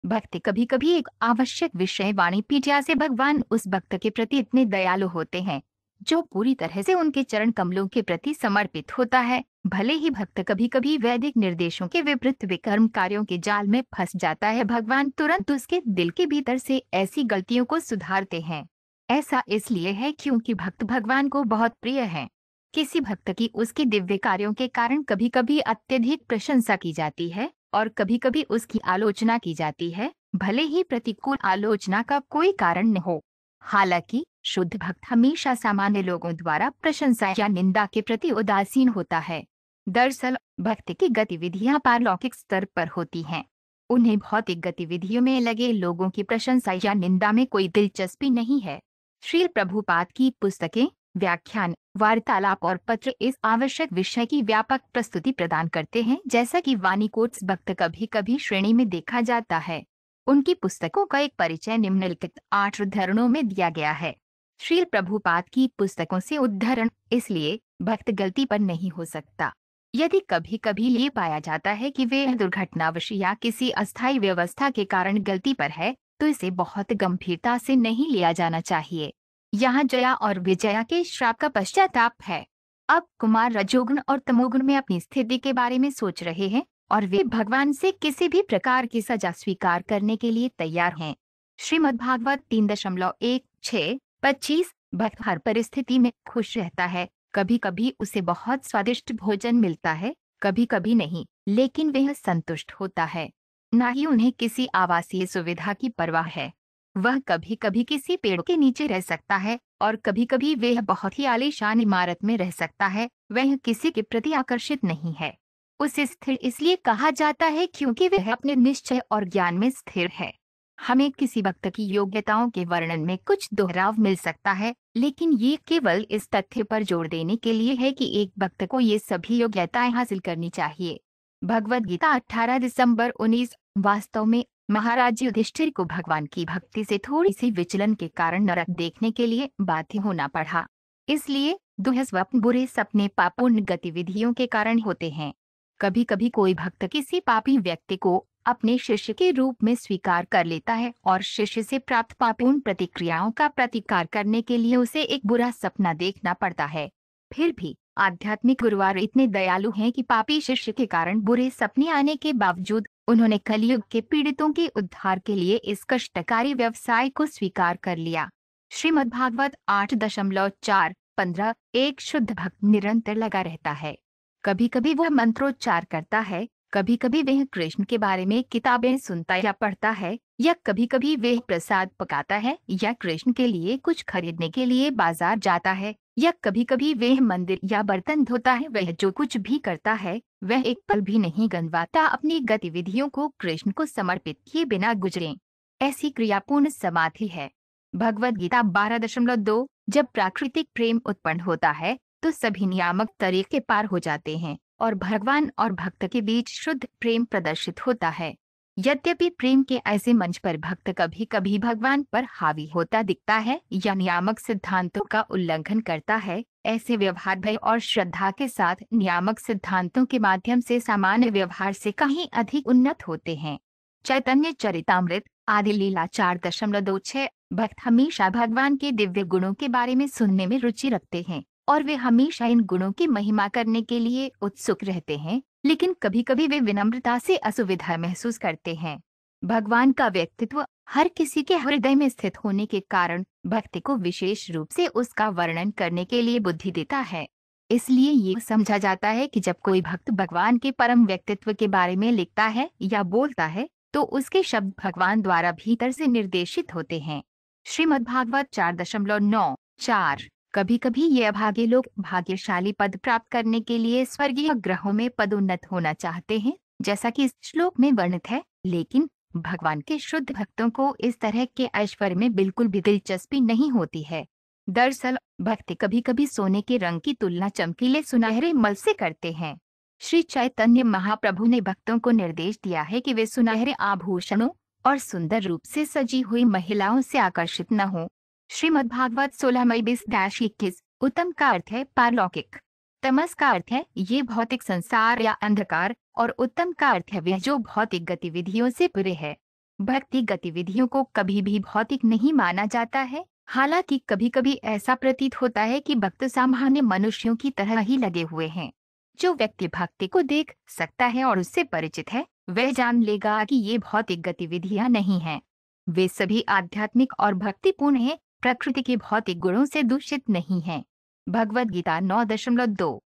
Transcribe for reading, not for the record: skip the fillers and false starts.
भक्ति कभी कभी एक आवश्यक विषय वाणी पीठिया से भगवान उस भक्त के प्रति इतने दयालु होते हैं जो पूरी तरह से उनके चरण कमलों के प्रति समर्पित होता है। भले ही भक्त कभी कभी वैदिक निर्देशों के विपरीत विकर्म कार्यों के जाल में फंस जाता है, भगवान तुरंत उसके दिल के भीतर से ऐसी गलतियों को सुधारते हैं। ऐसा इसलिए है क्योंकि भक्त भगवान को बहुत प्रिय है। किसी भक्त की उसके दिव्य कार्यों के कारण कभी कभी अत्यधिक प्रशंसा की जाती है और कभी कभी उसकी आलोचना की जाती है, भले ही प्रतिकूल आलोचना का कोई कारण न हो। हालांकि शुद्ध भक्त हमेशा सामान्य लोगों द्वारा प्रशंसा या निंदा के प्रति उदासीन होता है। दरअसल भक्त की गतिविधियां पारलौकिक स्तर पर होती हैं। उन्हें भौतिक गतिविधियों में लगे लोगों की प्रशंसा या निंदा में कोई दिलचस्पी नहीं है। श्रील प्रभुपाद की पुस्तकें, व्याख्यान, वार्तालाप और पत्र इस आवश्यक विषय की व्यापक प्रस्तुति प्रदान करते हैं, जैसा कि वाणी कोट्स भक्त कभी कभी श्रेणी में देखा जाता है। उनकी पुस्तकों का एक परिचय निम्नलिखित 8 उद्धरणों में दिया गया है। श्रील प्रभुपाद की पुस्तकों से उद्धरण। इसलिए भक्त गलती पर नहीं हो सकता। यदि कभी कभी ये पाया जाता है कि वे दुर्घटनावश या किसी अस्थायी व्यवस्था के कारण गलती पर है, तो इसे बहुत गंभीरता से नहीं लिया जाना चाहिए। यहाँ जया और विजया के श्राप का पश्चाताप है। अब कुमार रजोगुण और तमोगुण में अपनी स्थिति के बारे में सोच रहे हैं और वे भगवान से किसी भी प्रकार की सजा स्वीकार करने के लिए तैयार हैं। श्रीमद्भागवत 3.1.6.25। भक्त हर परिस्थिति में खुश रहता है। कभी कभी उसे बहुत स्वादिष्ट भोजन मिलता है, कभी कभी नहीं, लेकिन वह संतुष्ट होता है। न ही उन्हें किसी आवासीय सुविधा की परवाह है। वह कभी कभी किसी पेड़ के नीचे रह सकता है और कभी कभी वह बहुत ही आलीशान इमारत में रह सकता है। वह किसी के प्रति आकर्षित नहीं है। उसे स्थिर इसलिए कहा जाता है क्योंकि वह अपने निश्चय और ज्ञान में स्थिर है। हमें किसी भक्त की योग्यताओं के वर्णन में कुछ दोहराव मिल सकता है, लेकिन ये केवल इस तथ्य पर जोर देने के लिए है कि एक भक्त को ये सभी योग्यताएं हासिल करनी चाहिए। भगवद गीता 18 दिसंबर 19। वास्तव में महाराज युधिष्ठिर को भगवान की भक्ति से थोड़ी सी विचलन के कारण नरक देखने के लिए बाध्य होना पड़ा। इसलिए दुःस्वप्न, बुरे सपने पापूर्ण गतिविधियों के कारण होते हैं। कभी कभी कोई भक्त किसी पापी व्यक्ति को अपने शिष्य के रूप में स्वीकार कर लेता है और शिष्य से प्राप्त पापूर्ण प्रतिक्रियाओं का प्रतिकार करने के लिए उसे एक बुरा सपना देखना पड़ता है। फिर भी आध्यात्मिक गुरुवार इतने दयालु हैं कि पापी शिष्य के कारण बुरे सपने आने के बावजूद उन्होंने कलयुग के पीड़ितों के उद्धार के लिए इस कष्टकारी व्यवसाय को स्वीकार कर लिया। श्रीमद्भागवत 8.4.15। एक शुद्ध भक्त निरंतर लगा रहता है। कभी कभी वह मंत्रोच्चार करता है, कभी कभी वह कृष्ण के बारे में किताबें सुनता या पढ़ता है, या कभी कभी वह प्रसाद पकाता है या कृष्ण के लिए कुछ खरीदने के लिए बाजार जाता है, या कभी कभी वह मंदिर या बर्तन धोता है। वह जो कुछ भी करता है वह एक पल भी नहीं गंवाता अपनी गतिविधियों को कृष्ण को समर्पित किए बिना गुजरे। ऐसी क्रियापूर्ण समाधि है। भगवद गीता 12.2। जब प्राकृतिक प्रेम उत्पन्न होता है तो सभी नियामक तरीके पार हो जाते हैं और भगवान और भक्त के बीच शुद्ध प्रेम प्रदर्शित होता है। यद्यपि प्रेम के ऐसे मंच पर भक्त कभी कभी भगवान पर हावी होता दिखता है या नियामक सिद्धांतों का उल्लंघन करता है, ऐसे व्यवहार भय और श्रद्धा के साथ नियामक सिद्धांतों के माध्यम से सामान्य व्यवहार से कहीं अधिक उन्नत होते हैं। चैतन्य चरितामृत आदि लीला 4.26। भक्त हमेशा भगवान के दिव्य गुणों के बारे में सुनने में रुचि रखते हैं और वे हमेशा इन गुणों की महिमा करने के लिए उत्सुक रहते हैं, लेकिन कभी कभी वे विनम्रता से असुविधा महसूस करते हैं। भगवान का व्यक्तित्व हर किसी के हृदय में स्थित होने के कारण भक्ति को विशेष रूप से उसका वर्णन करने के लिए बुद्धि देता है। इसलिए ये समझा जाता है कि जब कोई भक्त भगवान के परम व्यक्तित्व के बारे में लिखता है या बोलता है तो उसके शब्द भगवान द्वारा भीतर से निर्देशित होते हैं। श्रीमद्भागवत 4.9.4। कभी कभी ये अभागे लोग भाग्यशाली पद प्राप्त करने के लिए स्वर्गीय ग्रहों में पदोन्नत होना चाहते हैं, जैसा कि इस श्लोक में वर्णित है, लेकिन भगवान के शुद्ध भक्तों को इस तरह के ऐश्वर्य में बिल्कुल भी दिलचस्पी नहीं होती है। दरअसल भक्त कभी कभी सोने के रंग की तुलना चमकीले सुनहरे मल से करते हैं। श्री चैतन्य महाप्रभु ने भक्तों को निर्देश दिया है कि वे सुनहरे आभूषणों और सुंदर रूप से सजी हुई महिलाओं से आकर्षित न हो। श्रीमद्भागवत 16:20-21। उत्तम का अर्थ है पारलौकिक, तमस का अर्थ है ये भौतिक संसार या अंधकार, और उत्तम का अर्थ है वह जो भौतिक गतिविधियों से परे है। भक्ति गतिविधियों को कभी भी भौतिक नहीं माना जाता है। हालांकि कभी कभी ऐसा प्रतीत होता है कि भक्त सामान्य मनुष्यों की तरह ही लगे हुए हैं। जो व्यक्ति भक्ति को देख सकता है और उससे परिचित है, वह जान लेगा कि ये भौतिक गतिविधियां नहीं हैं। वे सभी आध्यात्मिक और भक्तिपूर्ण हैं, प्रकृति के भौतिक गुणों से दूषित नहीं हैं। भगवद गीता 9.2।